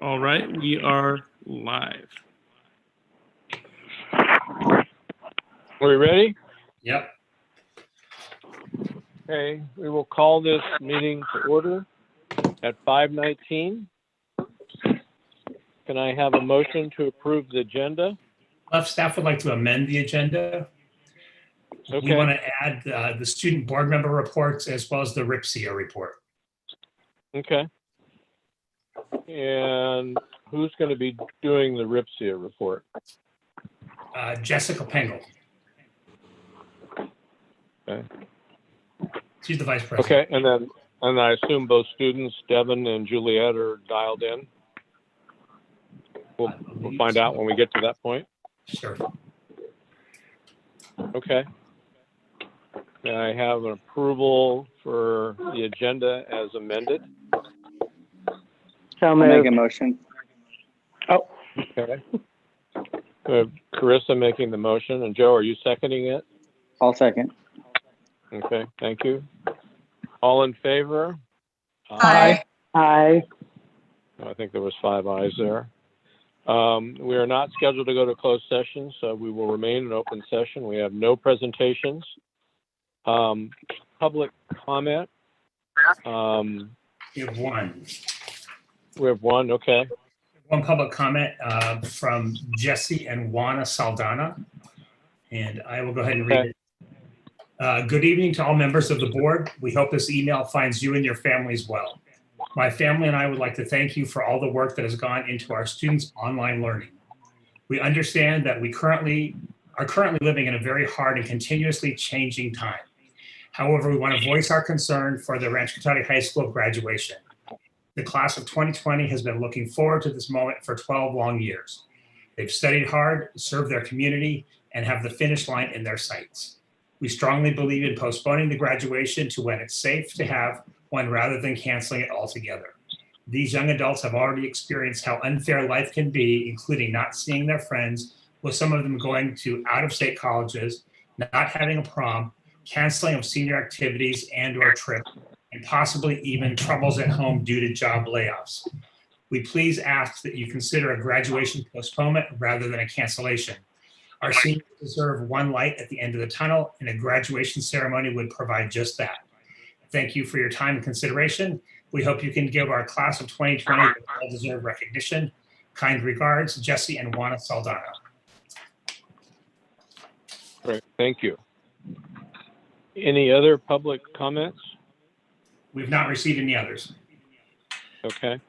All right, we are live. Are we ready? Yep. Okay, we will call this meeting to order at 5:19. Can I have a motion to approve the agenda? Staff would like to amend the agenda. Okay. We want to add the student board member reports as well as the RIPSIA report. Okay. And who's going to be doing the RIPSIA report? Jessica Pengel. Okay. She's the vice president. Okay, and I assume both students, Devin and Juliet, are dialed in. We'll find out when we get to that point. Sure. Okay. Can I have an approval for the agenda as amended? So I'll moved. make a motion. Oh, Okay. Carissa making the motion, and Joe, are you seconding it? I'll second. Okay, thank you. All in favor? aye. Aye. I think there was 5 ayes there. We are not scheduled to go to closed session, so we will remain in open session. We have no presentations. Public comment. We have one. We have one, okay. One public comment from Jesse and Juana Saldana, and I will go ahead and read it. Good evening to all members of the board. We hope this email finds you and your families well. My family and I would like to thank you for all the work that has gone into our students' online learning. We understand that we are currently living in a very hard and continuously changing time. However, we want to voice our concern for the Rancho Cotati High School graduation. The class of 2020 has been looking forward to this moment for 12 long years. They've studied hard, served their community, and have the finish line in their sights. We strongly believe in postponing the graduation to when it's safe to have one rather than canceling it altogether. These young adults have already experienced how unfair life can be, including not seeing their friends, with some of them going to out-of-state colleges, not having a prom, canceling of senior activities and or trips, and possibly even troubles at home due to job layoffs. We please ask that you consider a graduation postponement rather than a cancellation. Our seniors deserve one light at the end of the tunnel, and a graduation ceremony would provide just that. Thank you for your time and consideration. We hope you can give our class of 2020 well-deserved recognition. Kind regards, Jesse and Juana Saldana. Great, thank you. Any other public comments? We've not received any others. Okay.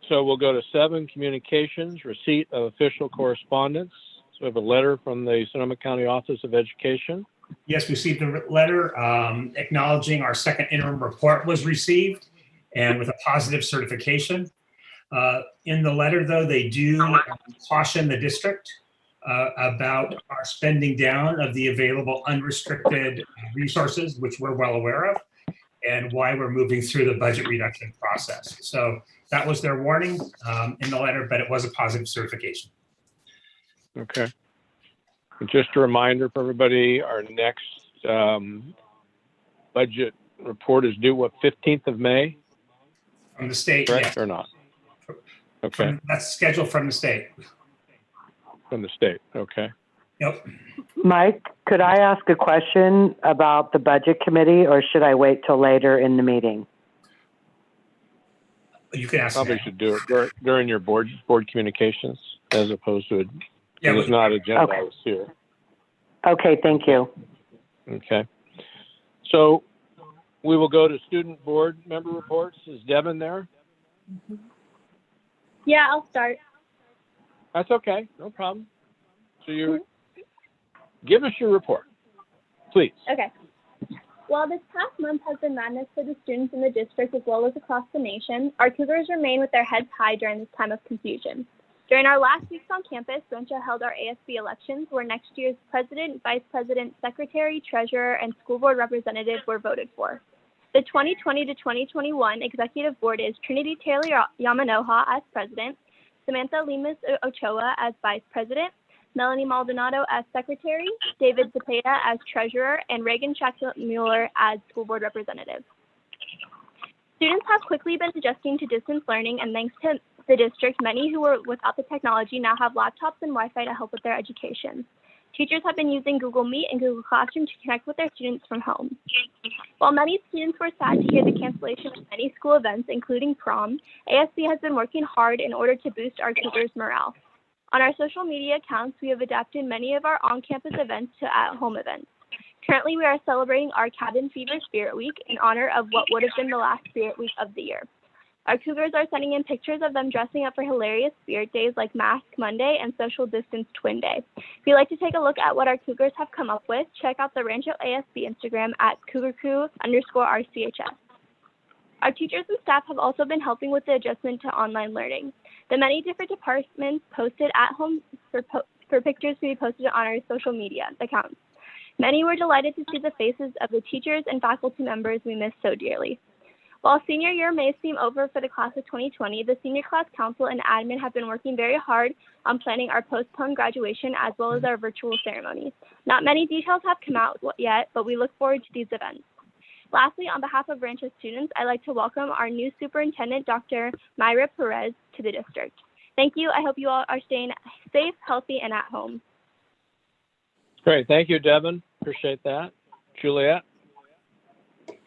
So we'll go to 7, communications, receipt of official correspondence. So we have a letter from the Sonoma County Office of Education. Yes, we received a letter acknowledging our second interim report was received and with a positive certification. In the letter, though, they do caution the district about our spending down of the available unrestricted resources, which we're well aware of, and why we're moving through the budget reduction process. So that was their warning in the letter, but it was a positive certification. Okay. Just a reminder for everybody, our next budget report is due, what, 15th of May? From the state, Correct, yes. or not? Okay, That's scheduled from the state. from the state, okay. Yep. Mike, could I ask a question about the budget committee, or should I wait till later in the meeting? You can ask Probably now. should do it during your board communications as opposed to, Yeah, it's we- not agendized Okay. here. Okay, thank you. Okay. So we will go to student board member reports. Is Devin there? Yeah, I'll start. That's okay, no problem. So you give us your report, please. Okay. While this past month has been madness for the students in the district as well as across the nation, our Cougars remain with their heads high during this time of confusion. During our last weeks on campus, Rancho held our ASB elections, where next year's president, vice president, secretary, treasurer, and school board representative were voted for. The 2020 to 2021 executive board is Trinity Taylor Yamanoha as president, Samantha Lemus Ochoa as vice president, Melanie Maldonado as secretary, David Zepeda as treasurer, and Reagan Mueller as school board representative. Students have quickly been adjusting to distance learning, and thanks to the district, many who were without the technology now have laptops and Wi-Fi to help with their education. Teachers have been using Google Meet and Google Classroom to connect with their students from home. While many students were sad to hear the cancellation of many school events, including prom, ASB has been working hard in order to boost our Cougars' morale. On our social media accounts, we have adapted many of our on-campus events to at-home events. Currently, we are celebrating our Cabin Fever Spirit Week in honor of what would have been the last Spirit Week of the year. Our Cougars are sending in pictures of them dressing up for hilarious Spirit days like Mask Monday and Social Distance Twin Day. If you'd like to take a look at what our Cougars have come up with, check out the Rancho ASB Instagram at CougarCrew_RCHS. Our teachers and staff have also been helping with the adjustment to online learning. The many different departments posted at home for pictures to be posted on our social media accounts. Many were delighted to see the faces of the teachers and faculty members we miss so dearly. While senior year may seem over for the class of 2020, the Senior Class Council and admin have been working very hard on planning our postponed graduation as well as our virtual ceremony. Not many details have come out yet, but we look forward to these events. Lastly, on behalf of Rancho students, I'd like to welcome our new superintendent, Dr. Mayra Perez, to the district. Thank you. I hope you all are staying safe, healthy, and at home. Great. Thank you, Devin. Appreciate that. Juliet?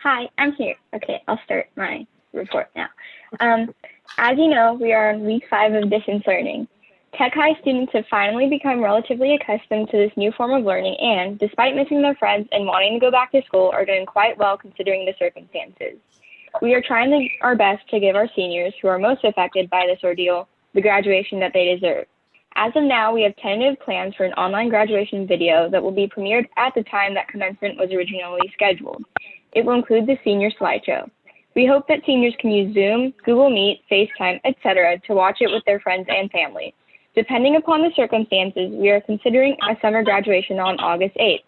Hi, I'm here. Okay, I'll start my report now. As you know, we are on week 5 of distance learning. Tech High students have finally become relatively accustomed to this new form of learning and, despite missing their friends and wanting to go back to school, are doing quite well considering the circumstances. We are trying our best to give our seniors, who are most affected by this ordeal, the graduation that they deserve. As of now, we have tentative plans for an online graduation video that will be premiered at the time that commencement was originally scheduled. It will include the senior slideshow. We hope that seniors can use Zoom, Google Meet, FaceTime, etc. to watch it with their friends and family. Depending upon the circumstances, we are considering a summer graduation on August 8th.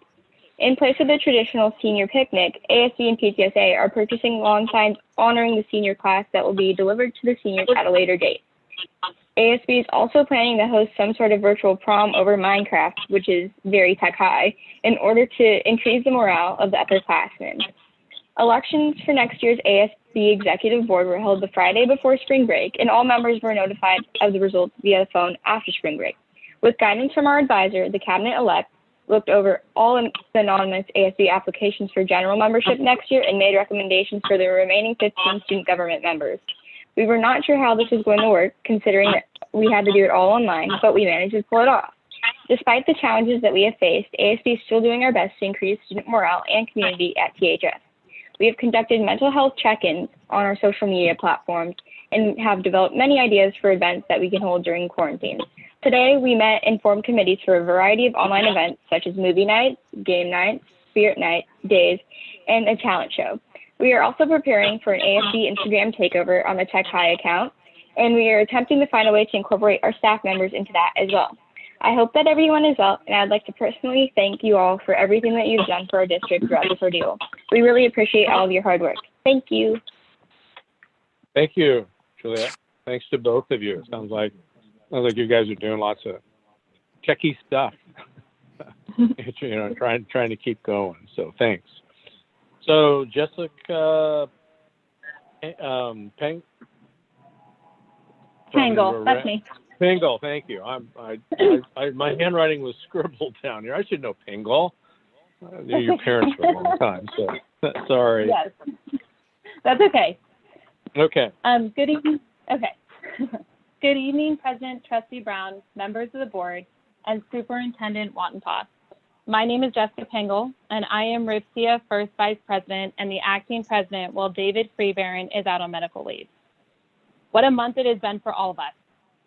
In place of the traditional senior picnic, ASB and PTSA are purchasing lawn signs honoring the senior class that will be delivered to the seniors at a later date. ASB is also planning to host some sort of virtual prom over Minecraft, which is very tech high, in order to increase the morale of the upperclassmen. Elections for next year's ASB Executive Board were held the Friday before spring break, and all members were notified of the results via phone after spring break. With guidance from our advisor, the cabinet-elect looked over all the anonymous ASB applications for general membership next year and made recommendations for the remaining 15 student government members. We were not sure how this was going to work, considering that we had to do it all online, but we managed to pull it off. Despite the challenges that we have faced, ASB is still doing our best to increase student morale and community at THS. We have conducted mental health check-ins on our social media platforms and have developed many ideas for events that we can hold during quarantine. Today, we met and formed committees for a variety of online events such as movie nights, game nights, spirit night days, and a talent show. We are also preparing for an ASB Instagram takeover on the Tech High account, and we are attempting to find a way to incorporate our staff members into that as well. I hope that everyone is well, and I'd like to personally thank you all for everything that you've done for our district throughout this ordeal. We really appreciate all of your hard work. Thank you. Thank you, Juliet. Thanks to both of you. It sounds like you guys are doing lots of techie stuff. Trying to keep going. So thanks. So Jessica Pangle, that's me. Pingle, thank you. My handwriting was scribbled down here. I should know Pingle. I knew your parents for a long time, so sorry. Yes, that's okay. Okay. Good evening. Okay. Good evening, President Trustee Brown, members of the board, and Superintendent Wattenpaw. My name is Jessica Pingle, and I am RIPSIA First Vice President and the acting president while David Freebaron is out on medical leave. What a month it has been for all of us.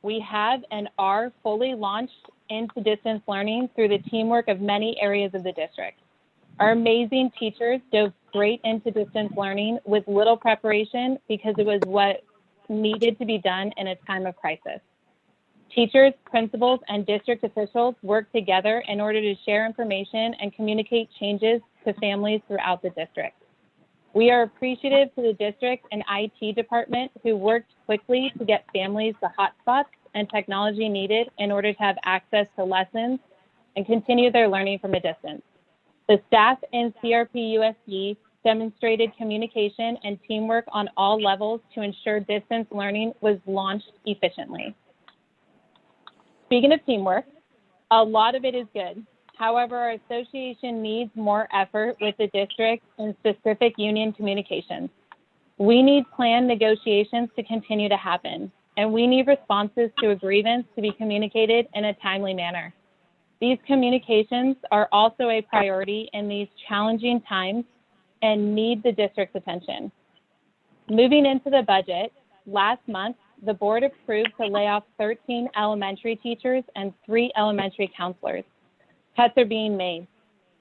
We have and are fully launched into distance learning through the teamwork of many areas of the district. Our amazing teachers dove straight into distance learning with little preparation because it was what needed to be done in a time of crisis. Teachers, principals, and district officials worked together in order to share information and communicate changes to families throughout the district. We are appreciative to the district and IT department who worked quickly to get families the hotspots and technology needed in order to have access to lessons and continue their learning from a distance. The staff in CRP USD demonstrated communication and teamwork on all levels to ensure distance learning was launched efficiently. Speaking of teamwork, a lot of it is good. However, our association needs more effort with the district and specific union communications. We need planned negotiations to continue to happen, and we need responses to a grievance to be communicated in a timely manner. These communications are also a priority in these challenging times and need the district's attention. Moving into the budget, last month, the board approved to lay off 13 elementary teachers and 3 elementary counselors. Cuts are being made.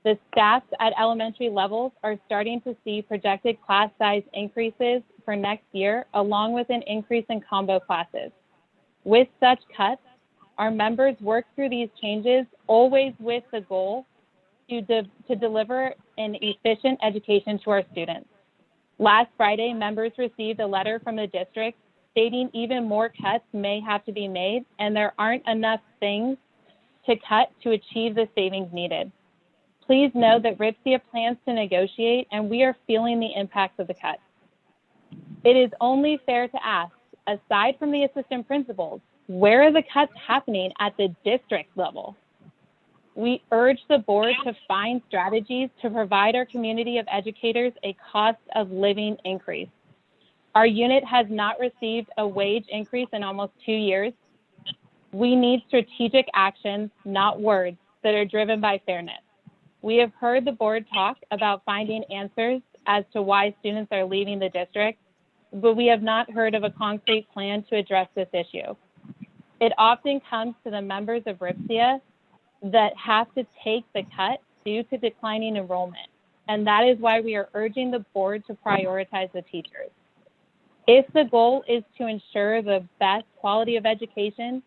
The staffs at elementary levels are starting to see projected class size increases for next year, along with an increase in combo classes. With such cuts, our members work through these changes, always with the goal to deliver an efficient education to our students. Last Friday, members received a letter from the district stating even more cuts may have to be made, and there aren't enough things to cut to achieve the savings needed. Please know that RIPSIA plans to negotiate, and we are feeling the impacts of the cuts. It is only fair to ask, aside from the assistant principals, where are the cuts happening at the district level? We urge the board to find strategies to provide our community of educators a cost of living increase. Our unit has not received a wage increase in almost 2 years. We need strategic actions, not words, that are driven by fairness. We have heard the board talk about finding answers as to why students are leaving the district, but we have not heard of a concrete plan to address this issue. It often comes to the members of RIPSIA that have to take the cut due to declining enrollment, and that is why we are urging the board to prioritize the teachers. If the goal is to ensure the best quality of education,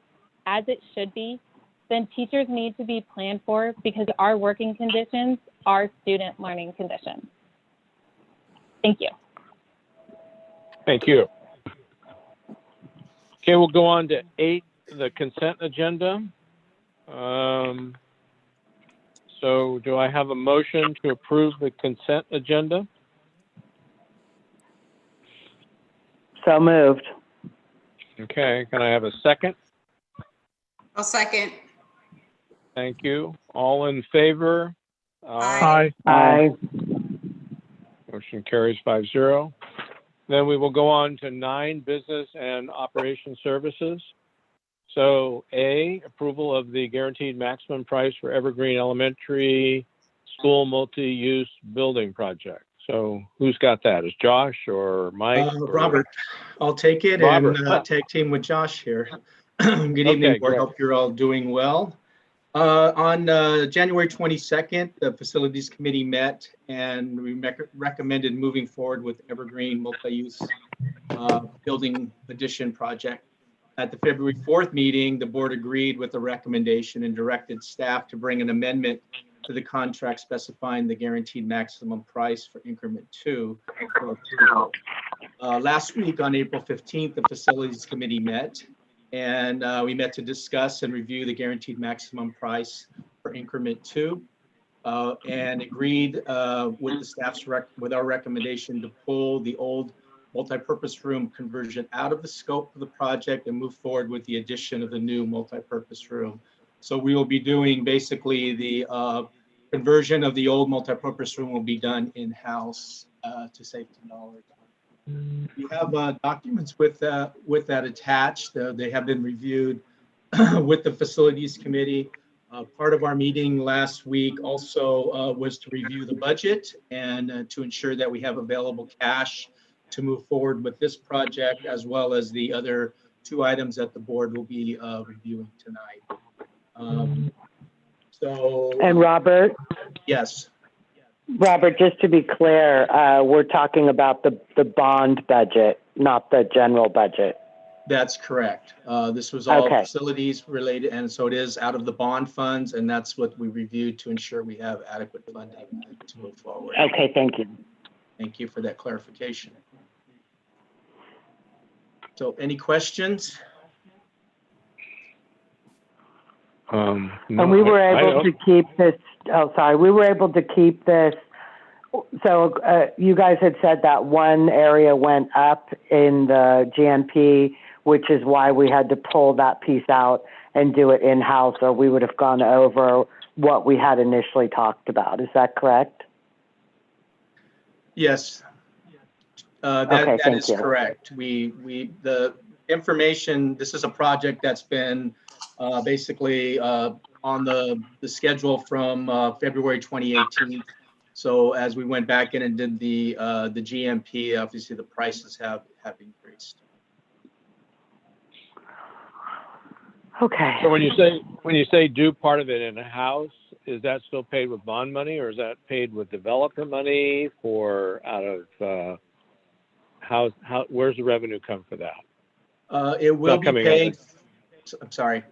as it should be, then teachers need to be planned for because our working conditions are student learning conditions. Thank you. Thank you. Okay, we'll go on to 8, the consent agenda. So do I have a motion to approve the consent agenda? So moved. Okay, can I have a second? I'll second. Thank you. All in favor? Aye. Aye. Motion carries 5-0. Then we will go on to 9, business and operation services. So A, approval of the guaranteed maximum price for Evergreen Elementary School multi-use building project. So who's got that? Is Josh or Mike? Or Robert, I'll take it. Robert. And tag team with Josh here. Good evening, board. Great. Hope you're all doing well. On January 22nd, the Facilities Committee met and we recommended moving forward with Evergreen multi-use building addition project. At the February 4th meeting, the board agreed with the recommendation and directed staff to bring an amendment to the contract specifying the guaranteed maximum price for increment 2 for approval. Last week on April 15th, the Facilities Committee met and we met to discuss and review the guaranteed maximum price for increment 2 and agreed with the staff's with our recommendation to pull the old multipurpose room conversion out of the scope of the project and move forward with the addition of the new multipurpose room. So we will be doing basically the conversion of the old multipurpose room will be done in-house to save $10. You have documents with that attached. They have been reviewed with the Facilities Committee. Part of our meeting last week also was to review the budget and to ensure that we have available cash to move forward with this project, as well as the other 2 items that the board will be reviewing tonight. And Robert? Yes. Robert, just to be clear, we're talking about the bond budget, not the general budget. That's correct. This was all Okay. facilities related, and so it is out of the bond funds, and that's what we reviewed to ensure we have adequate funding to move forward. Okay, thank you. Thank you for that clarification. So any questions? And we were able to keep this, we were able to keep this So you guys had said that one area went up in the GMP, which is why we had to pull that piece out and do it in-house, or we would have gone over what we had initially talked about. Is that correct? Yes. Okay, that is thank you. correct. The information, this is a project that's been basically on the schedule from February 2018. So as we went back in and did the GMP, obviously the prices have increased. Okay. So when you say do part of it in a house, is that still paid with bond money, or is that paid with developer money for out of how where's the revenue come for that? It will be paid. Under. I'm sorry.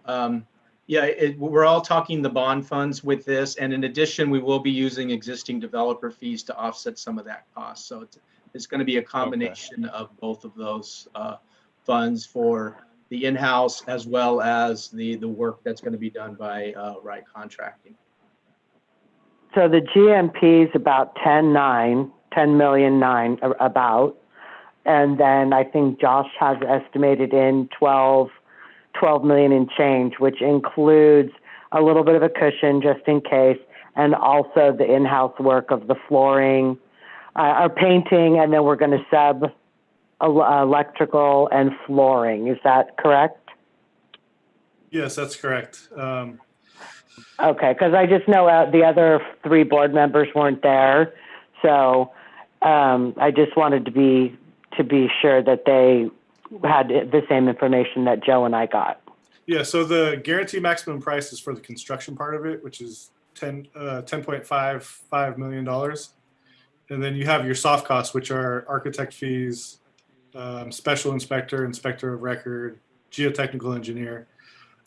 Yeah, we're all talking the bond funds with this, and in addition, we will be using existing developer fees to offset some of that cost. So it's going to be a combination of both of those funds for the in-house as well as the work that's going to be done by Wright Contracting. So the GMP is about 10 million nine about, and then I think Josh has estimated in 12 million in change, which includes a little bit of a cushion just in case, and also the in-house work of the flooring, our painting, and then we're going to sub electrical and flooring. Is that correct? Yes, that's correct. Okay, because I just know the other 3 board members weren't there, so I just wanted to be sure that they had the same information that Joe and I got. Yeah, so the guarantee maximum price is for the construction part of it, which is $10.55 million. And then you have your soft costs, which are architect fees, special inspector, inspector of record, geotechnical engineer.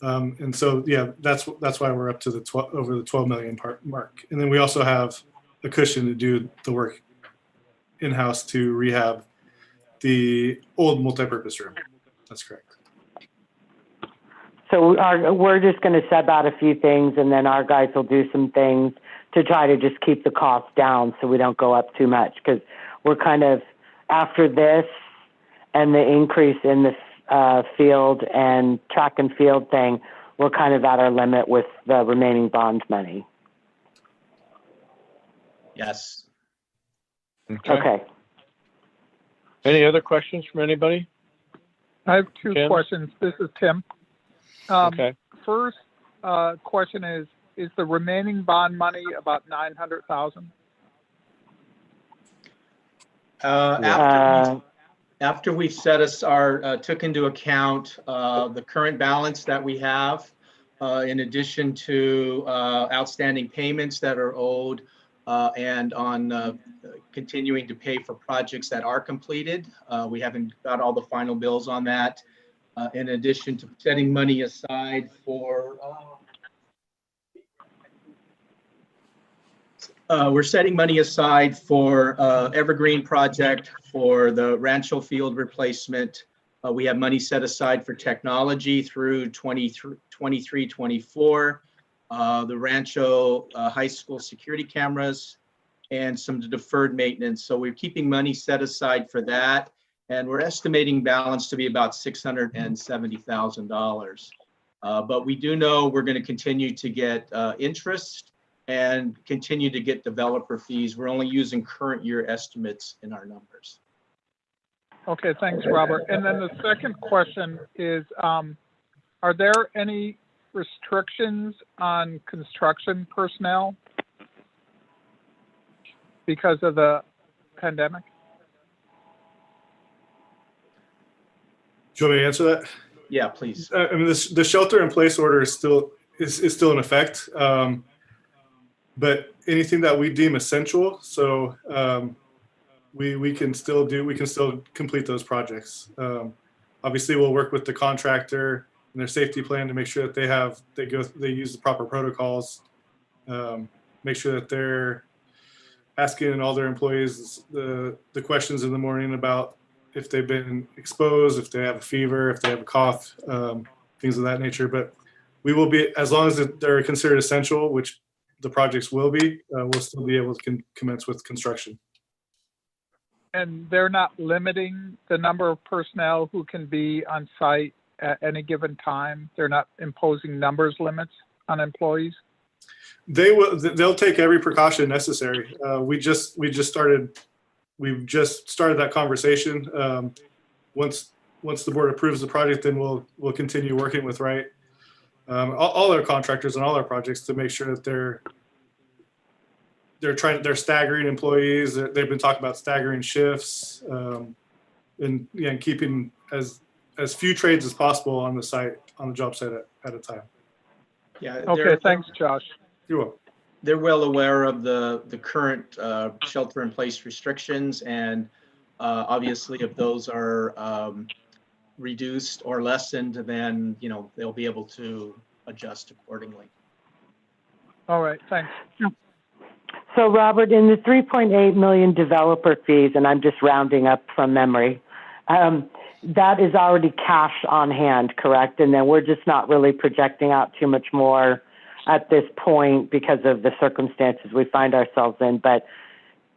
And so, yeah, that's why we're up to over the 12 million mark. And then we also have a cushion to do the work in-house to rehab the old multipurpose room. That's correct. So we're just going to sub out a few things, and then our guys will do some things to try to just keep the cost down so we don't go up too much, because we're kind of, after this and the increase in the field and track and field thing, we're kind of at our limit with the remaining bond money. Yes. Okay. Any other questions from anybody? I have 2 Tim? questions. This is Tim. Okay. First question is the remaining bond money about 900,000? After we've set us took into account the current balance that we have, in addition to outstanding payments that are owed, and on continuing to pay for projects that are completed. We haven't got all the final bills on that. In addition to setting money aside for, we're setting money aside for Evergreen project, for the Rancho field replacement. We have money set aside for technology through 23-24, the Rancho high school security cameras, and some deferred maintenance. So we're keeping money set aside for that. And we're estimating balance to be about $670,000. But we do know we're going to continue to get interest and continue to get developer fees. We're only using current year estimates in our numbers. Okay, thanks, Robert. And then the second question is, are there any restrictions on construction personnel because of the pandemic? Do you want me to answer that? Yeah, please. I mean, the shelter-in-place order is still in effect, but anything that we deem essential, so we can still complete those projects. Obviously, we'll work with the contractor and their safety plan to make sure that they use the proper protocols, make sure that they're asking all their employees the questions in the morning about if they've been exposed, if they have a fever, if they have a cough, things of that nature. But we will be, as long as they're considered essential, which the projects will be, we'll still be able to commence with construction. And they're not limiting the number of personnel who can be on site at any given time? They're not imposing numbers limits on employees? They'll take every precaution necessary. We've just started that conversation. Once the board approves the project, then we'll continue working with all our contractors and all our projects to make sure that they're staggering employees. They've been talking about staggering shifts, and keeping as few trades as possible on the job site at a time. Yeah. Okay, thanks, Josh. You're welcome. They're well aware of the current shelter-in-place restrictions, and obviously, if those are reduced or lessened, then they'll be able to adjust accordingly. All right, thanks. So Robert, in the 3.8 million developer fees, and I'm just rounding up from memory, that is already cash on hand, correct? And then we're just not really projecting out too much more at this point because of the circumstances we find ourselves in, but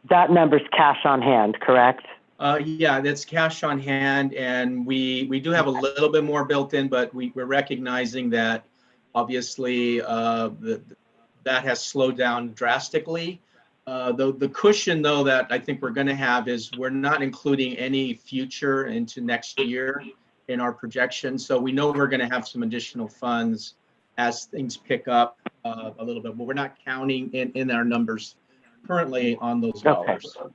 that number's cash on hand, correct? Yeah, that's cash on hand, and we do have a little bit more built in, but we're recognizing that obviously that has slowed down drastically. The cushion, though, that I think we're going to have is we're not including any future into next year in our projection. So we know we're going to have some additional funds as things pick up a little bit, but we're not counting in our numbers currently on those dollars. Okay.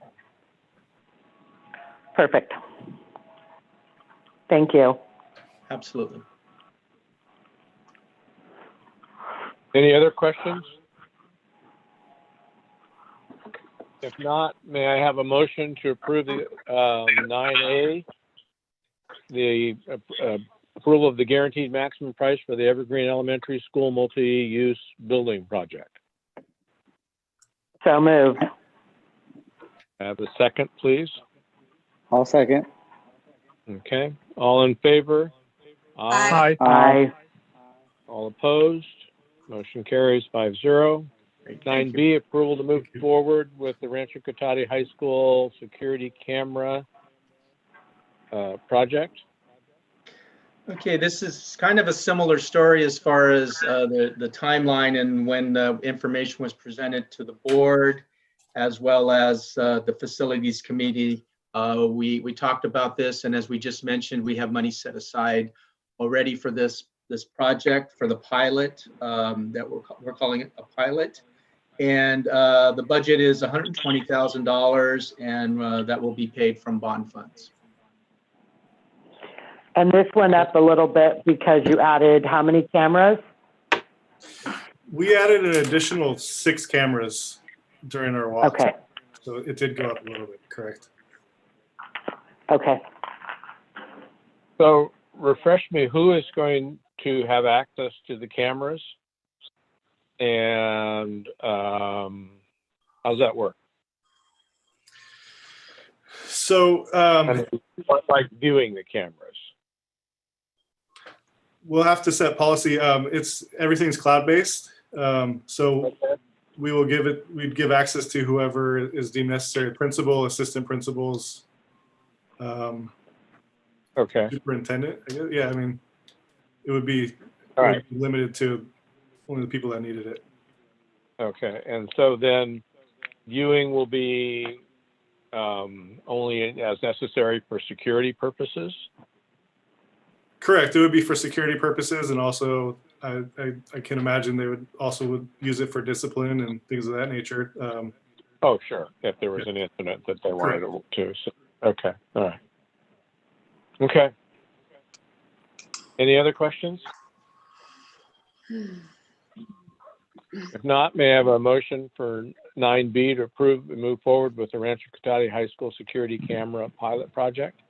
Perfect. Thank you. Absolutely. Any other questions? If not, may I have a motion to approve the 9A, the approval of the guaranteed maximum price for the Evergreen Elementary School multi-use building project? So moved. Have a second, please. I'll second. Okay. All in favor? Aye. Aye. All opposed? Motion carries 5-0. 9B, approval to move forward with the Rancho Cotati High School security camera project. Okay, this is kind of a similar story as far as the timeline and when the information was presented to the board, as well as the facilities committee. We talked about this, and as we just mentioned, we have money set aside already for this project, for the pilot that we're calling it a pilot. And the budget is $120,000, and that will be paid from bond funds. And this went up a little bit because you added how many cameras? We added an additional 6 cameras during our walk. Okay. So it did go up a little bit, correct? Okay. So refresh me, who is going to have access to the cameras? And how's that work? So like viewing the cameras. We'll have to set policy. Everything's cloud-based. So we'd give access to whoever is deemed necessary, principal, assistant principals, Okay. superintendent. I guess. Yeah, I mean, it would be limited to only the people that needed it. Okay, and so then viewing will be only as necessary for security purposes? Correct. It would be for security purposes, and also I can imagine they would use it for discipline and things of that nature. Oh, sure. If there was an incident that they wanted to. So, okay. All right. Okay. Any other questions? If not, may I have a motion for 9B to approve and move forward with the Rancho Cotati High School security camera pilot project?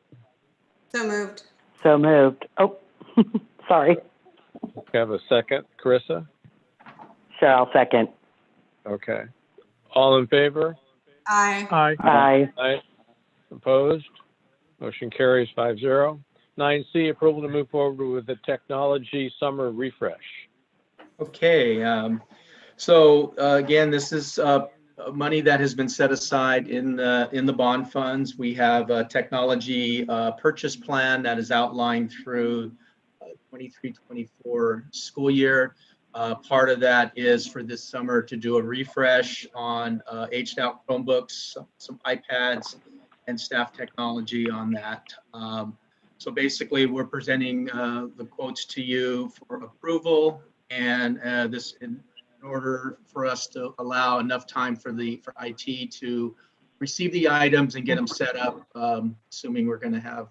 So moved. So moved. Oh, sorry. Have a second, Carissa? Sure, I'll second. Okay. All in favor? Aye. Aye. Aye. Aye. Opposed? Motion carries 5-0. 9C, approval to move forward with the technology summer refresh. Okay, So again, this is money that has been set aside in the bond funds. We have a technology purchase plan that is outlined through 23-24 school year. Part of that is for this summer to do a refresh on aged out Chromebooks, some iPads, and staff technology on that. So basically, we're presenting the quotes to you for approval, and this in order for us to allow enough time for IT to receive the items and get them set up, assuming we're going to have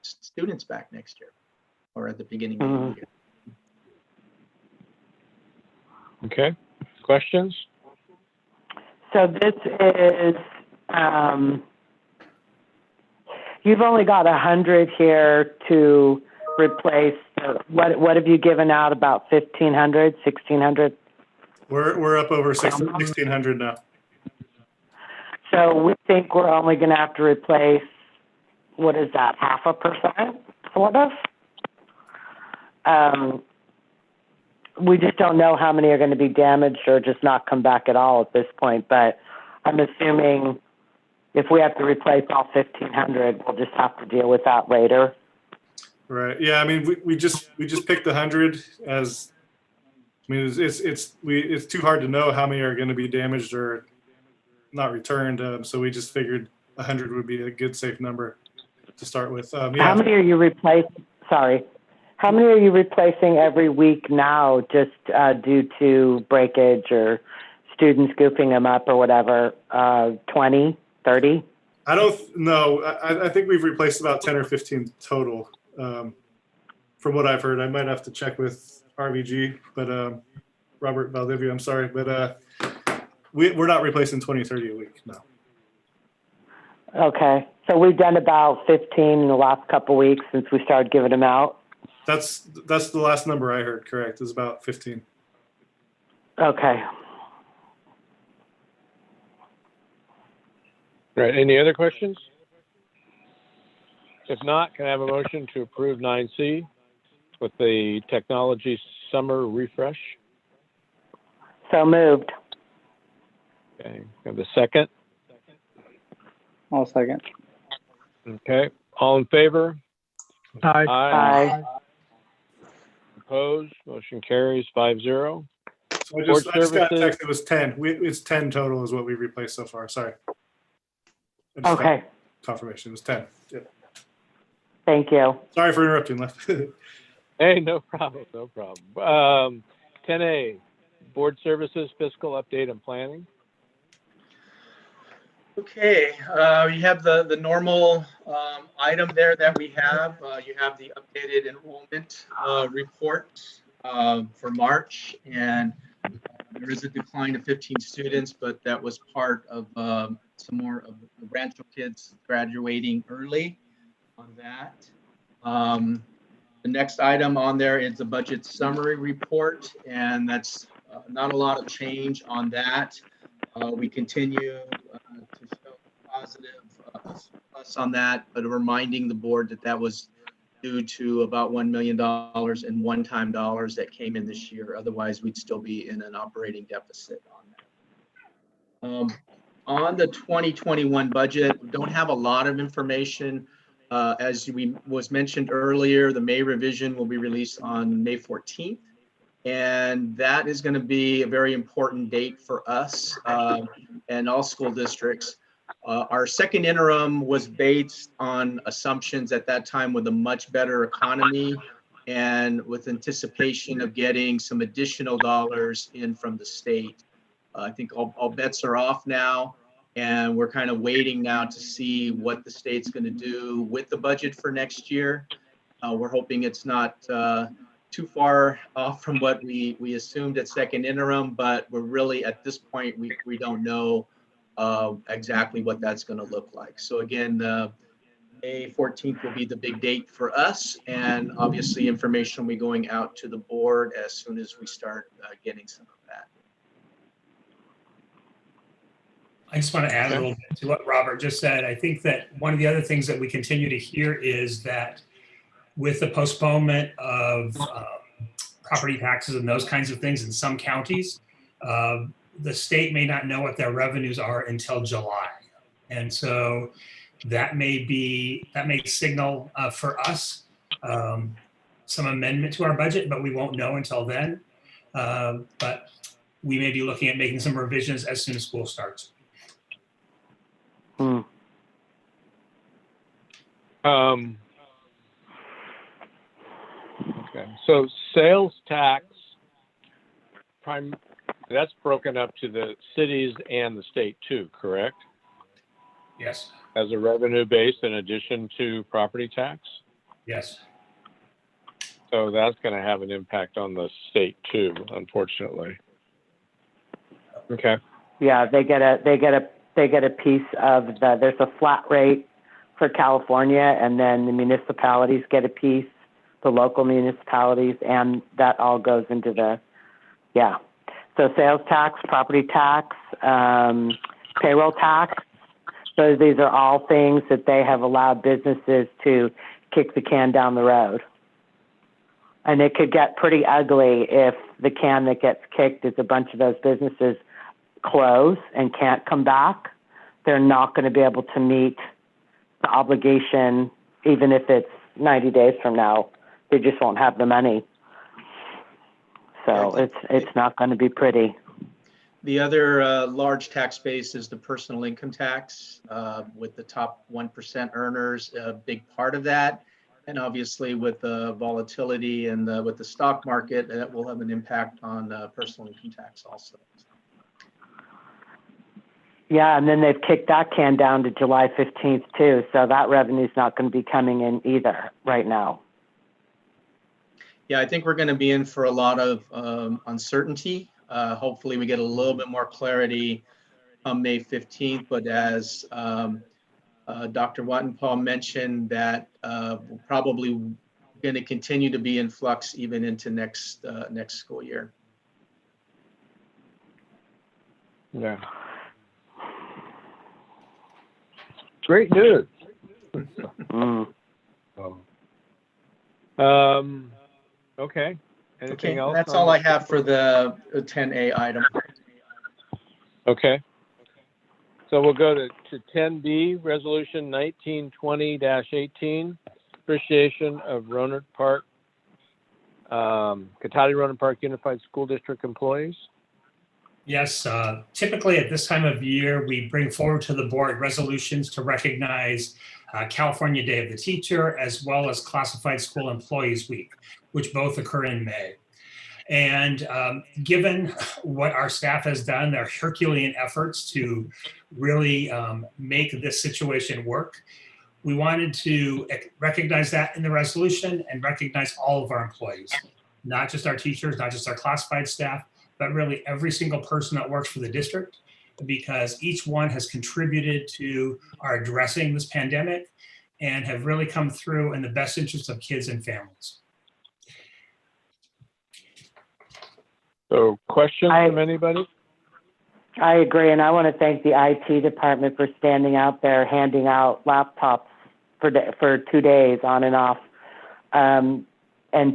students back next year or at the beginning of the year. Okay, questions? So this is, you've only got 100 here to replace, what have you given out, about 1,500, 1,600? We're up over 1,600 now. So we think we're only going to have to replace, what is that, 0.5%, sort of? We just don't know how many are going to be damaged or just not come back at all at this point. But I'm assuming if we have to replace all 1,500, we'll just have to deal with that later. Right. Yeah. I mean, we just picked 100 as. I mean, it's too hard to know how many are going to be damaged or not returned. So we just figured 100 would be a good safe number to start with. Yeah. How many are you replacing? Sorry. How many are you replacing every week now, just due to breakage or students goofing them up or whatever? 20, 30? I don't know. I think we've replaced about 10 or 15 total, from what I've heard. I might have to check with RVG, but Robert Valdivia, I'm sorry, but we're not replacing 20, 30 a week, no. Okay, so we've done about 15 in the last couple of weeks since we started giving them out. That's the last number I heard, correct, is about 15. Okay. Right, any other questions? If not, can I have a motion to approve 9C with the technology summer refresh? So moved. Okay, have a second? I'll second. Okay, all in favor? Aye. Aye. Opposed, motion carries 5-0. So I Board just got a services. text, it was 10. It's 10 total is what we replaced so far, sorry. I just got Okay, confirmation, it was 10. Yeah. thank you. Sorry for interrupting. Hey, no problem, no problem. 10A, board services, fiscal update and planning. Okay, you have the normal item there that we have. You have the updated enrollment report for March, and there is a decline of 15 students, but that was part of some more of the Rancho kids graduating early on that. The next item on there is the budget summary report, and that's not a lot of change on that. We continue to show positive plus on that, but reminding the board that that was due to about $1 million in one-time dollars that came in this year. Otherwise, we'd still be in an operating deficit on that. On the 2021 budget, we don't have a lot of information. As was mentioned earlier, the May revision will be released on May 14th. And that is going to be a very important date for us and all school districts. Our second interim was based on assumptions at that time with a much better economy and with anticipation of getting some additional dollars in from the state. I think all bets are off now, and we're kind of waiting now to see what the state's going to do with the budget for next year. We're hoping it's not too far off from what we assumed at second interim, but we're really at this point, we don't know exactly what that's going to look like. So again, May 14th will be the big date for us, and obviously information will be going out to the board as soon as we start getting some of that. I just want to add a little bit to what Robert just said. I think that one of the other things that we continue to hear is that with the postponement of property taxes and those kinds of things in some counties, the state may not know what their revenues are until July. And so that may signal for us some amendment to our budget, but we won't know until then. But we may be looking at making some revisions as soon as school starts. Okay, so sales tax, that's broken up to the cities and the state too, correct? Yes. As a revenue base in addition to property tax? Yes. So that's going to have an impact on the state too, unfortunately. Okay. Yeah, they get a piece of there's a flat rate for California, and then the municipalities get a piece, the local municipalities, and that all goes into so sales tax, property tax, payroll tax. So these are all things that they have allowed businesses to kick the can down the road. And it could get pretty ugly if the can that gets kicked is a bunch of those businesses close and can't come back. They're not going to be able to meet the obligation, even if it's 90 days from now. They just won't have the money. So it's not going to be pretty. The other large tax base is the personal income tax, with the top 1% earners, a big part of that. And obviously with the volatility and with the stock market, that will have an impact on personal income tax also. Yeah, and then they've kicked that can down to July 15th too. So that revenue is not going to be coming in either right now. Yeah, I think we're going to be in for a lot of uncertainty. Hopefully we get a little bit more clarity on May 15th, but as Dr. Wattenpaul mentioned, that we're probably going to continue to be in flux even into next school year. Yeah. Great news. Okay. Anything else? That's all I have for the 10A item. Okay. So we'll go to 10B, Resolution 1920-18, appreciation of Roanoke Park, Cotati Roanoke Park Unified School District employees. Yes, typically at this time of year, we bring forward to the board resolutions to recognize California Day of the Teacher, as well as Classified School Employees Week, which both occur in May. And given what our staff has done, their Herculean efforts to really make this situation work, we wanted to recognize that in the resolution and recognize all of our employees, not just our teachers, not just our classified staff, but really every single person that works for the district, because each one has contributed to our addressing this pandemic and have really come through in the best interest of kids and families. So questions from anybody? I agree, and I want to thank the IT department for standing out there handing out laptops for 2 days on and off, and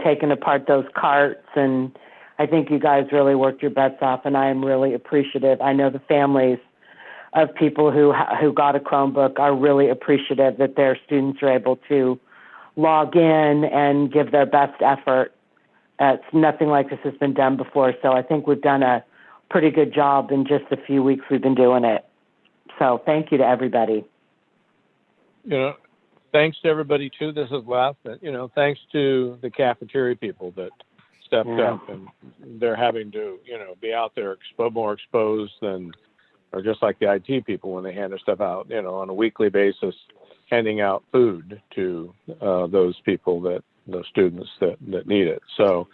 taking apart those carts. And I think you guys really worked your butts off, and I am really appreciative. I know the families of people who got a Chromebook are really appreciative that their students are able to log in and give their best effort. It's nothing like this has been done before, so I think we've done a pretty good job in just the few weeks we've been doing it. So thank you to everybody. Thanks to everybody too. This is last, thanks to the cafeteria people that stepped up, and they're having to, be out there more exposed than, or just like the IT people when they hand their stuff out, on a weekly basis, handing out food to those people those students that need it. So,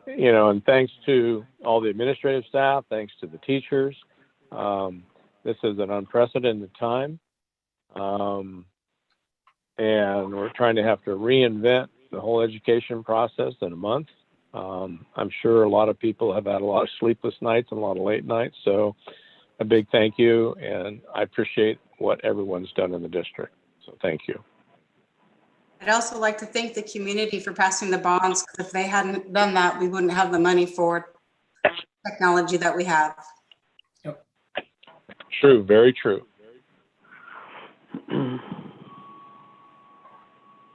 and thanks to all the administrative staff, thanks to the teachers. This is an unprecedented time. And we're trying to have to reinvent the whole education process in a month. I'm sure a lot of people have had a lot of sleepless nights and a lot of late nights. So a big thank you. And I appreciate what everyone's done in the district. So thank you. I'd also like to thank the community for passing the bonds, because if they hadn't done that, we wouldn't have the money for it. technology that we have. True, very true.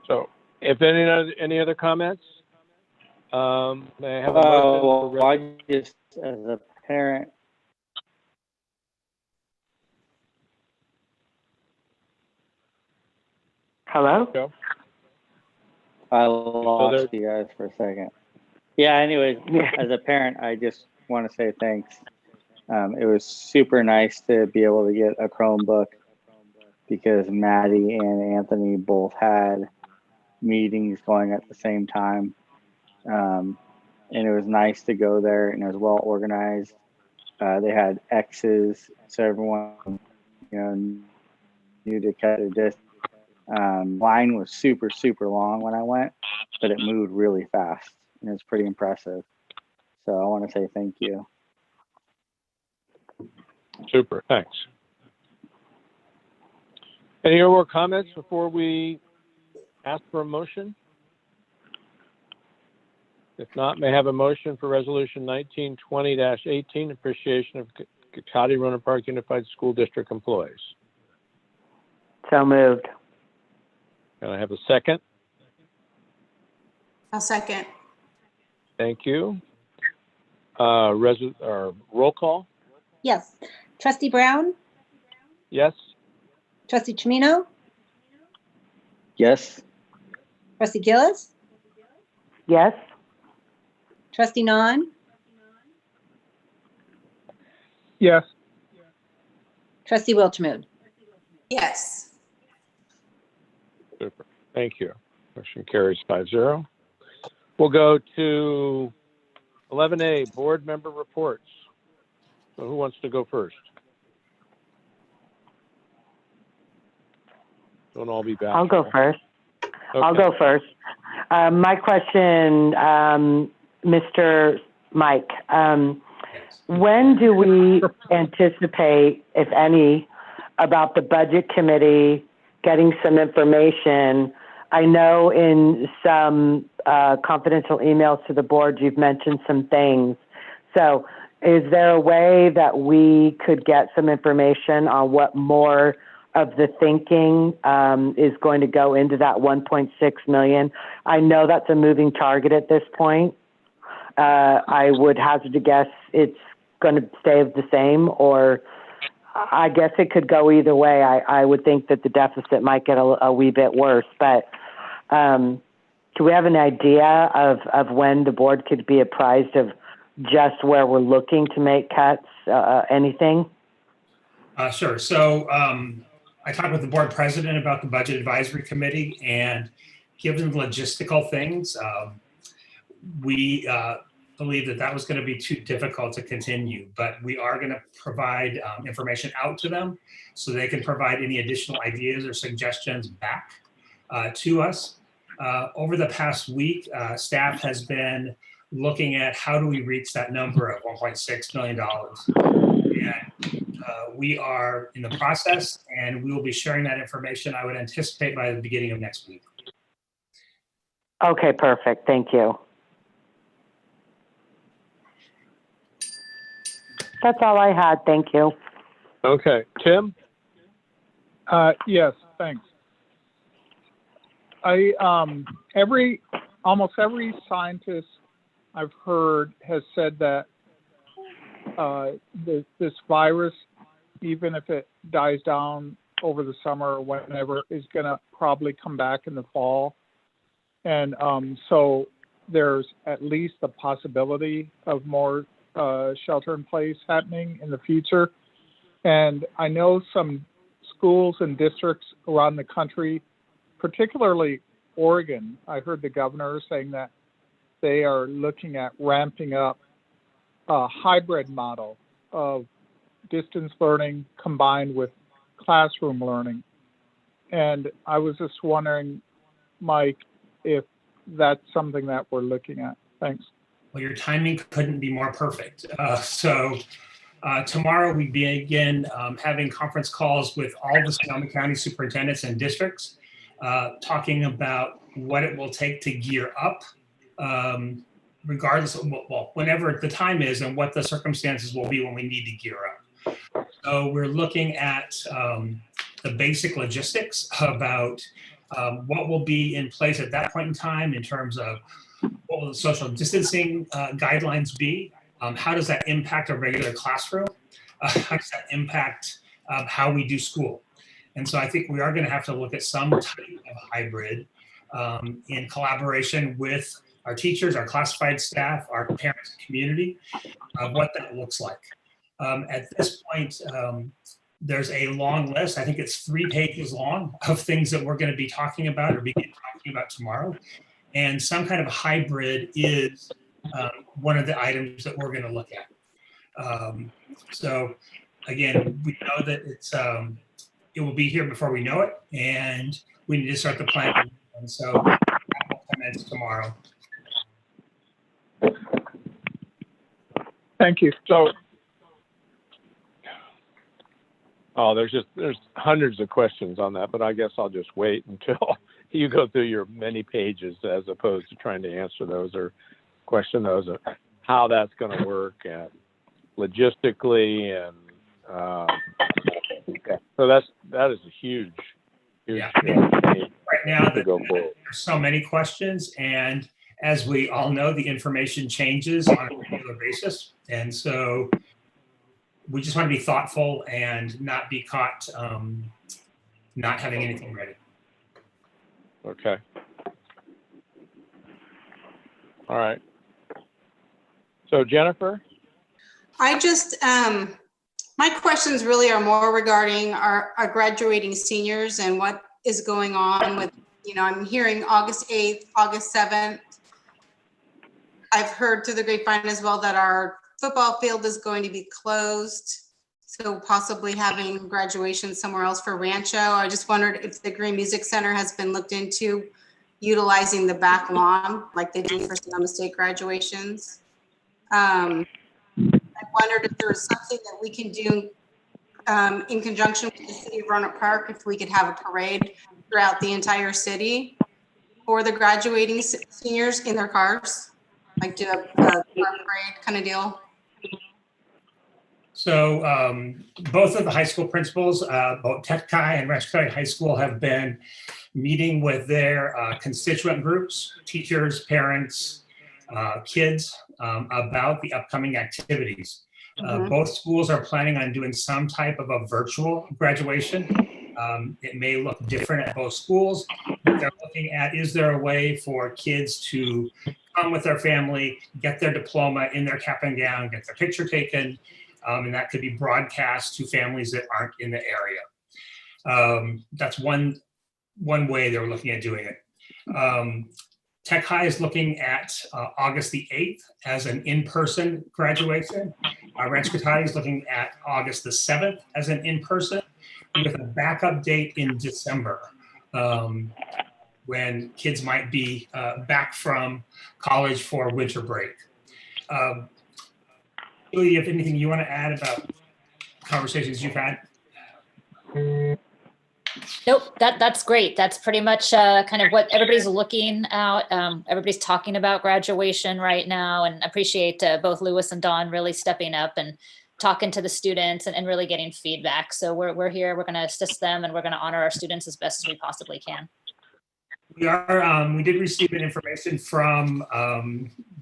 So, if any other comments, may I have a motion? Well, I just, as a parent, Hello? I lost you guys for a second. Yeah, anyways, as a parent, I just want to say thanks. It was super nice to be able to get a Chromebook because Maddie and Anthony both had meetings going at the same time. And it was nice to go there, and it was well organized. They had X's, so everyone, knew to cut a distance. Line was super, super long when I went, but it moved really fast, and it's pretty impressive. So I want to say thank you. Super, thanks. Any more comments before we ask for a motion? If not, may I have a motion for Resolution 1920-18, appreciation of Cotty Roner Park Unified School District employees. So moved. Can I have a second? I'll second. Thank you. Roll call? Yes. Trustee Brown? Yes. Trustee Chimino? Yes. Trustee Gillis? Yes. Trustee Non? Yes. Trustee Wilchermood? Yes. Super. Thank you. Motion carries 5-0. We'll go to 11A, board member reports. So who wants to go first? Don't all be back. I'll go first. Okay. I'll go first. My question, Mr. Mike, when do we anticipate, if any, about the budget committee getting some information? I know in some confidential emails to the board, you've mentioned some things. So is there a way that we could get some information on what more of the thinking is going to go into that 1.6 million? I know that's a moving target at this point. I would hazard to guess it's going to stay the same, or I guess it could go either way. I would think that the deficit might get a wee bit worse, but do we have an idea of when the board could be apprised of just where we're looking to make cuts, anything? Sure. So I talked with the board president about the budget advisory committee, and given the logistical things, we believe that was going to be too difficult to continue, but we are going to provide information out to them so they can provide any additional ideas or suggestions back to us. Over the past week, staff has been looking at how do we reach that number of $1.6 million. And we are in the process, and we will be sharing that information, I would anticipate, by the beginning of next week. Okay, perfect. Thank you. That's all I had. Thank you. Okay. Tim? Yes, thanks. Almost every scientist I've heard has said that this virus, even if it dies down over the summer or whenever, is going to probably come back in the fall. And so there's at least a possibility of more shelter in place happening in the future. And I know some schools and districts around the country, particularly Oregon, I heard the governor saying that they are looking at ramping up a hybrid model of distance learning combined with classroom learning. And I was just wondering, Mike, if that's something that we're looking at. Thanks. Well, your timing couldn't be more perfect. Tomorrow we begin having conference calls with all the Sonoma County superintendents and districts, talking about what it will take to gear up regardless of whenever the time is and what the circumstances will be when we need to gear up. So we're looking at the basic logistics about what will be in place at that point in time in terms of what will the social distancing guidelines be? How does that impact a regular classroom? How does that impact how we do school? And so I think we are going to have to look at some type of hybrid in collaboration with our teachers, our classified staff, our parents, community, what that looks like. At this point, there's a long list. I think it's 3 pages long of things that we're going to be talking about or begin talking about tomorrow. And some kind of hybrid is one of the items that we're going to look at. So again, we know that it will be here before we know it, and we need to start the planning. And so that will commence tomorrow. Thank you. So, there's hundreds of questions on that, but I guess I'll just wait until you go through your many pages as opposed to trying to answer those or question those of how that's going to work and logistically and so that is a huge Yeah. thing Right now, to go forward. there's so many questions, and as we all know, the information changes on a regular basis, and so we just want to be thoughtful and not be caught not having anything ready. Okay. All right. So Jennifer? I just, my questions really are more regarding our graduating seniors and what is going on with, I'm hearing August 8th, August 7th. I've heard through the grapevine as well that our football field is going to be closed. So possibly having graduation somewhere else for Rancho. I just wondered if the Green Music Center has been looked into utilizing the back lawn like they do for Sonoma State graduations. I wondered if there was something that we can do in conjunction with the city of Roanoke Park, if we could have a parade throughout the entire city for the graduating seniors in their cars, like do a car parade kind of deal. So both of the high school principals, both Tech High and Rancho County High School, have been meeting with their constituent groups, teachers, parents, kids, about the upcoming activities. Both schools are planning on doing some type of a virtual graduation. It may look different at both schools, but they're looking at, is there a way for kids to come with their family, get their diploma in their cap and gown, get their picture taken, and that could be broadcast to families that aren't in the area. That's one way they're looking at doing it. Tech High is looking at August the 8th as an in-person graduation. Rancho County is looking at August the 7th as an in-person with a backup date in December when kids might be back from college for winter break. Julie, if anything you want to add about conversations you've had? Nope, that's great. That's pretty much kind of what everybody's looking at. Everybody's talking about graduation right now, and appreciate both Lewis and Dawn really stepping up and talking to the students and really getting feedback. So we're here, we're going to assist them, and we're going to honor our students as best as we possibly can. We did receive an information from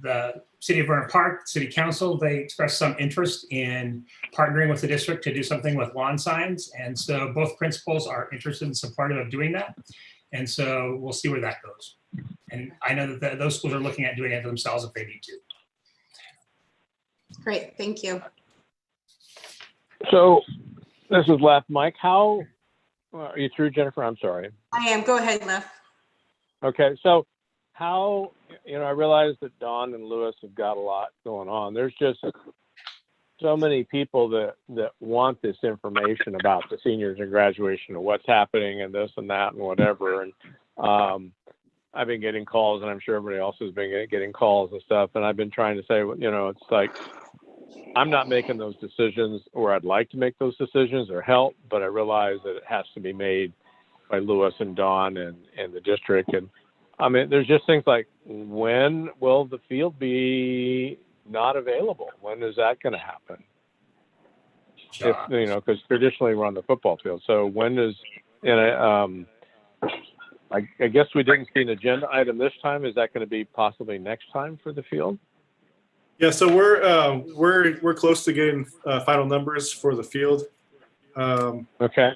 the City of Roanoke Park, City Council. They expressed some interest in partnering with the district to do something with lawn signs. And so both principals are interested and supportive of doing that. And so we'll see where that goes. And I know that those schools are looking at doing it themselves if they need to. Great, thank you. So this is Left. Mike, how are you through, Jennifer? I'm sorry. I am. Go ahead, Left. Okay, so how, I realize that Dawn and Lewis have got a lot going on. There's just so many people that want this information about the seniors and graduation and what's happening and this and that and whatever. And I've been getting calls, and I'm sure everybody else has been getting calls and stuff. And I've been trying to say, it's like, I'm not making those decisions, or I'd like to make those decisions or help, but I realize that it has to be made by Lewis and Dawn and the district. And I mean, there's just things like, when will the field be not available? When is that going to happen? If, you know, because traditionally we're on the football field. So when is, and I guess we didn't see an agenda item this time. Is that going to be possibly next time for the field? Yeah, so we're close to getting final numbers for the field. Okay.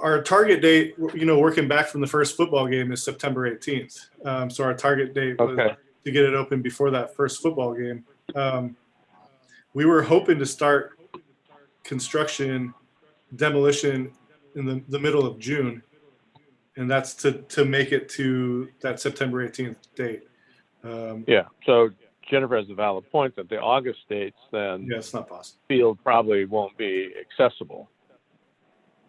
Our target date, you know, working back from the first football game is September 18th. So our target date was to get it open before that first football game. We were hoping to start construction, demolition in the middle of June, and that's to make it to that September 18th date. Yeah. So Jennifer has a valid point that the August dates, then yeah, it's not possible. Field probably won't be accessible.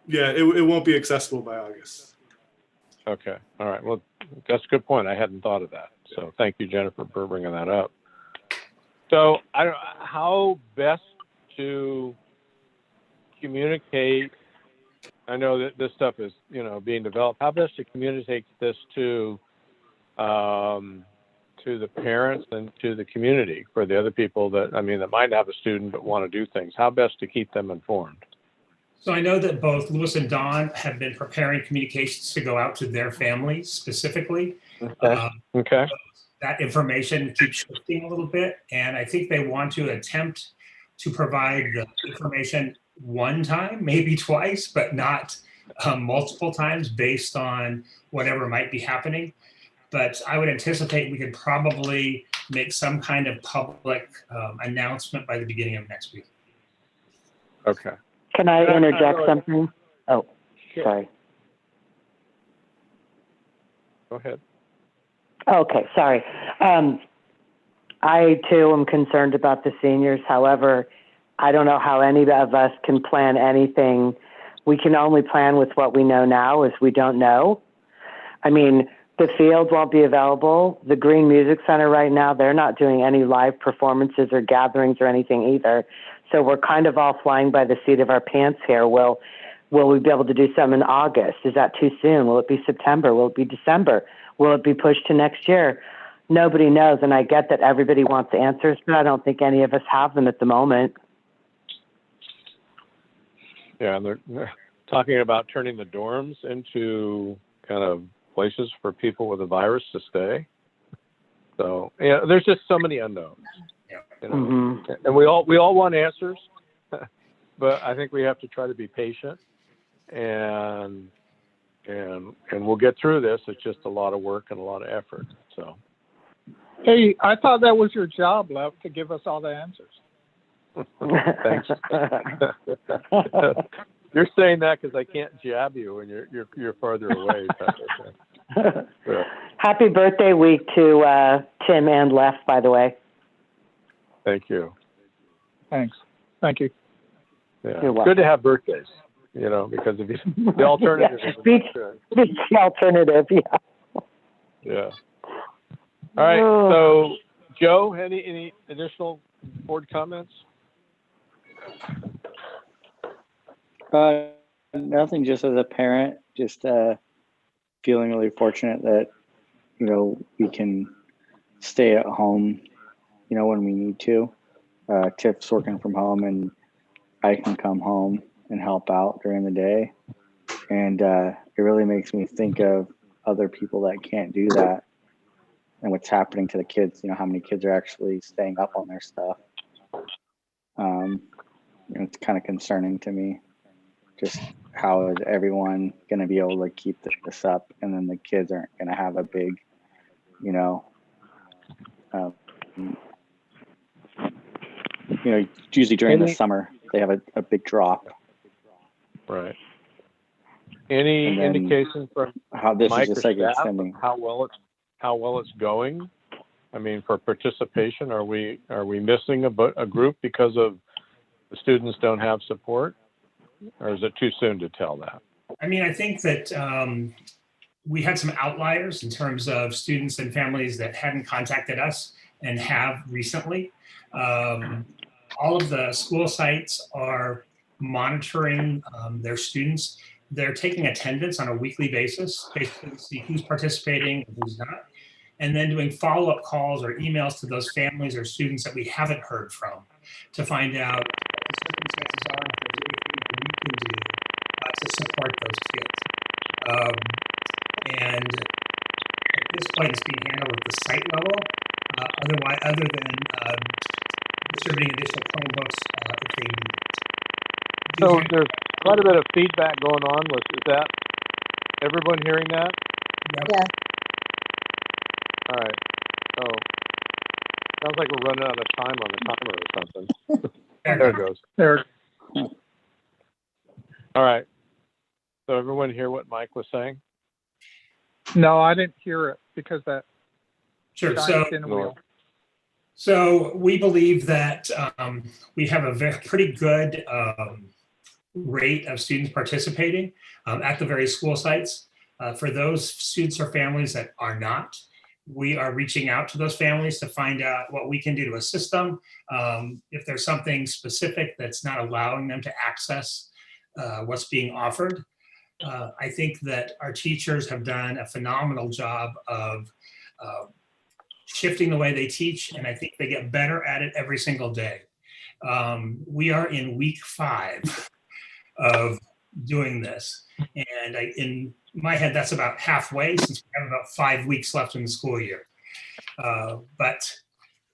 Yeah, it won't be accessible by August. Okay. All right. Well, that's a good point. I hadn't thought of that. So thank you, Jennifer, for bringing that up. So I don't know how best to communicate. I know that this stuff is, you know, being developed. How best to communicate this to the parents and to the community, for the other people that, I mean, that might have a student but want to do things. How best to keep them informed? So I know that both Lewis and Dawn have been preparing communications to go out to their families specifically. Okay. Okay. That information keeps shifting a little bit, and I think they want to attempt to provide the information one time, maybe twice, but not multiple times based on whatever might be happening. But I would anticipate we could probably make some kind of public announcement by the beginning of next week. Okay. Can I interject something? Oh, sorry. Go ahead. Okay, sorry. I too am concerned about the seniors. However, I don't know how any of us can plan anything. We can only plan with what we know now, as we don't know. I mean, the field won't be available. The Green Music Center right now, they're not doing any live performances or gatherings or anything either. So we're kind of all flying by the seat of our pants here. Will we be able to do some in August? Is that too soon? Will it be September? Will it be December? Will it be pushed to next year? Nobody knows, and I get that everybody wants answers, but I don't think any of us have them at the moment. Yeah, and they're talking about turning the dorms into kind of places for people with a virus to stay. So yeah, there's just so many unknowns. You know? And we all want answers, but I think we have to try to be patient, and we'll get through this. It's just a lot of work and a lot of effort. So. Hey, I thought that was your job, Lev, to give us all the answers. Thanks. You're saying that because I can't jab you and you're farther away. Yeah. Happy birthday week to Tim and Lef, by the way. Thank you. Thanks. Thank you. Yeah. Good to have birthdays, you know, because if the alternative is it's the alternative, yeah. Yeah. All right. So, Joe, any additional board comments? Nothing. Just as a parent, just feeling really fortunate that, you know, we can stay at home, you know, when we need to. Tiff's working from home, and I can come home and help out during the day. And it really makes me think of other people that can't do that, and what's happening to the kids. You know, how many kids are actually staying up on their stuff. You know, it's kind of concerning to me. Just how is everyone going to be able to keep this up, and then the kids aren't going to have a big, you know, usually during the summer they have a big drop. Right. Any indication from how this Mike is just or like staff extending how well it's going? I mean, for participation, are we missing a group because of the students don't have support, or is it too soon to tell that? I mean, I think that we had some outliers in terms of students and families that hadn't contacted us and have recently. All of the school sites are monitoring their students. They're taking attendance on a weekly basis, basically to see who's participating and who's not, and then doing follow-up calls or emails to those families or students that we haven't heard from to find out what the circumstances are and if there's anything that we can do to support those kids. And at this point, it's being handled at the site level. Other than distributing additional Chromebooks if they need it. So there's quite a bit of feedback going on. Is that everyone hearing that? Yep. Yeah. All right. So sounds like we're running out of time on the timer or something. There it goes. There, All right. So everyone hear what Mike was saying? no, I didn't hear it because that Sure. giant pinwheel. So we believe that we have a pretty good rate of students participating at the various school sites. For those students or families that are not, we are reaching out to those families to find out what we can do to assist them. If there's something specific that's not allowing them to access what's being offered. I think that our teachers have done a phenomenal job of shifting the way they teach, and I think they get better at it every single day. We are in week 5 of doing this, and in my head, that's about halfway since we have about 5 weeks left in the school year. But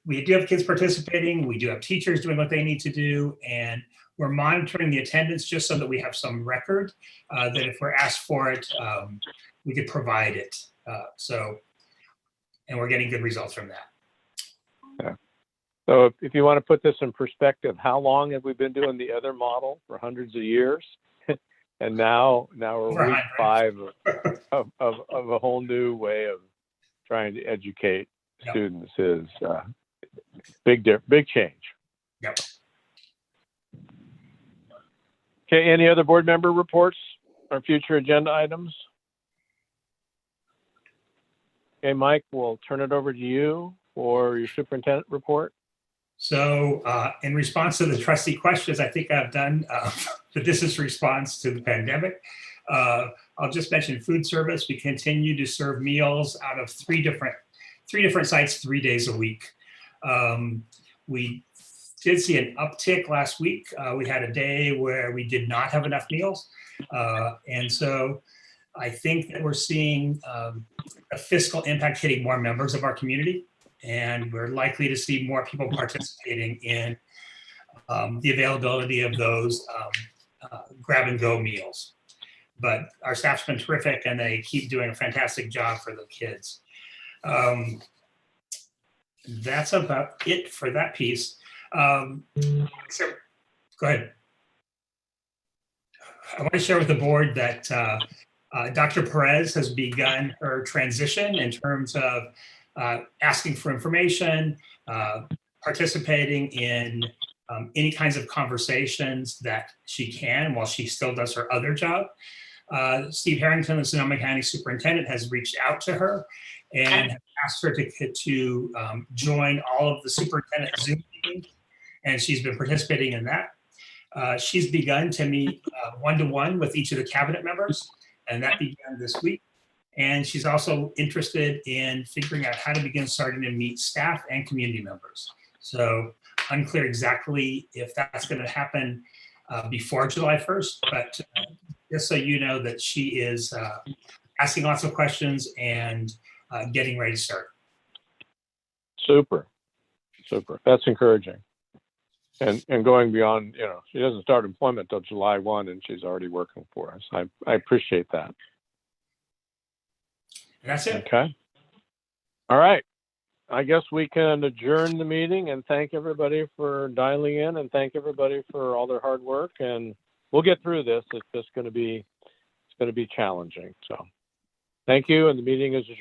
we do have kids participating, we do have teachers doing what they need to do, and we're monitoring the attendance just so that we have some record that if we're asked for it, we could provide it. And we're getting good results from that. Yeah. So if you want to put this in perspective, how long have we been doing the other model? For hundreds of years? And now we're week 5 of a whole new way of trying to educate students is big change. Yep. Okay, any other board member reports or future agenda items? Okay, Mike, we'll turn it over to you for your superintendent report. So in response to the trustee questions, I think I've done the distance response to the pandemic. I'll just mention food service. We continue to serve meals out of three different sites 3 days a week. We did see an uptick last week. We had a day where we did not have enough meals. And so I think that we're seeing a fiscal impact hitting more members of our community, and we're likely to see more people participating in the availability of those grab and go meals. But our staff's been terrific, and they keep doing a fantastic job for the kids. That's about it for that piece. So, go ahead. I want to share with the board that Dr. Perez has begun her transition in terms of asking for information, participating in any kinds of conversations that she can while she still does her other job. Steve Harrington, the Sonoma County Superintendent, has reached out to her and asked her to join all of the superintendent Zoom meetings, and she's been participating in that. She's begun to meet one-to-one with each of the cabinet members, and that began this week. And she's also interested in figuring out how to begin starting to meet staff and community members. So unclear exactly if that's going to happen before July 1st, but just so you know that she is asking lots of questions and getting ready to start. Super. That's encouraging. And going beyond, she doesn't start employment till July 1 and she's already working for us. I appreciate that. And that's it. Okay. All right. I guess we can adjourn the meeting and thank everybody for dialing in and thank everybody for all their hard work. And we'll get through this. It's just going to be challenging. So thank you. And the meeting is adjourned.